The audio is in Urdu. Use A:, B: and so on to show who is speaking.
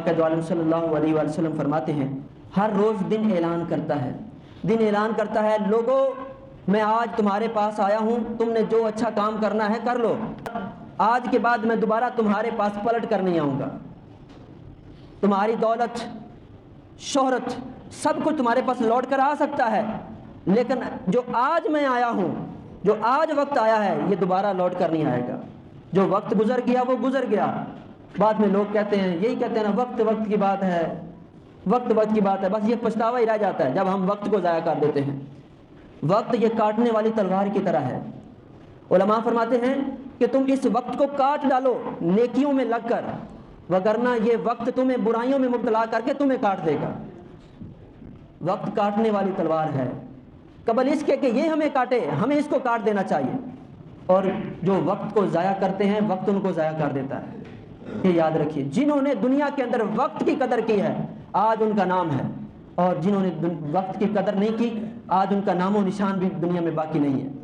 A: کہ جو عالم صلی اللہ علیہ وآلہ وسلم فرماتے ہیں ہر روز دن اعلان کرتا ہے، دن اعلان کرتا ہے لوگوں میں آج تمہارے پاس آیا ہوں، تم نے جو اچھا کام کرنا ہے کر لو، آج کے بعد میں دوبارہ تمہارے پاس پلٹ کر نہیں آؤں گا۔ تمہاری دولت، شہرت، سب کچھ تمہارے پاس لوٹ کر آ سکتا ہے، لیکن جو آج میں آیا ہوں، جو آج وقت آیا ہے، یہ دوبارہ لوٹ کر نہیں آئے گا۔ جو وقت گزر گیا وہ گزر گیا۔ بعد میں لوگ کہتے ہیں، یہی کہتے ہیں نا، وقت وقت کی بات ہے، وقت وقت کی بات ہے، بس یہ پچھتاوا ہی رہ جاتا ہے جب ہم وقت کو ضائع کر دیتے ہیں۔ وقت یہ کاٹنے والی تلوار کی طرح ہے۔ علماء فرماتے ہیں کہ تم اس وقت کو کاٹ ڈالو نیکیوں میں لگ کر، وگرنہ یہ وقت تمہیں برائیوں میں مبتلا کر کے تمہیں کاٹ دے گا۔ وقت کاٹنے والی تلوار ہے، قبل اس کے کہ یہ ہمیں کاٹے، ہمیں اس کو کاٹ دینا چاہیے، اور جو وقت کو ضائع کرتے ہیں وقت ان کو ضائع کر دیتا ہے۔ یہ یاد رکھیے، جنہوں نے دنیا کے اندر وقت کی قدر کی ہے آج ان کا نام ہے، اور جنہوں نے وقت کی قدر نہیں کی آج ان کا نام و نشان بھی دنیا میں باقی نہیں ہے۔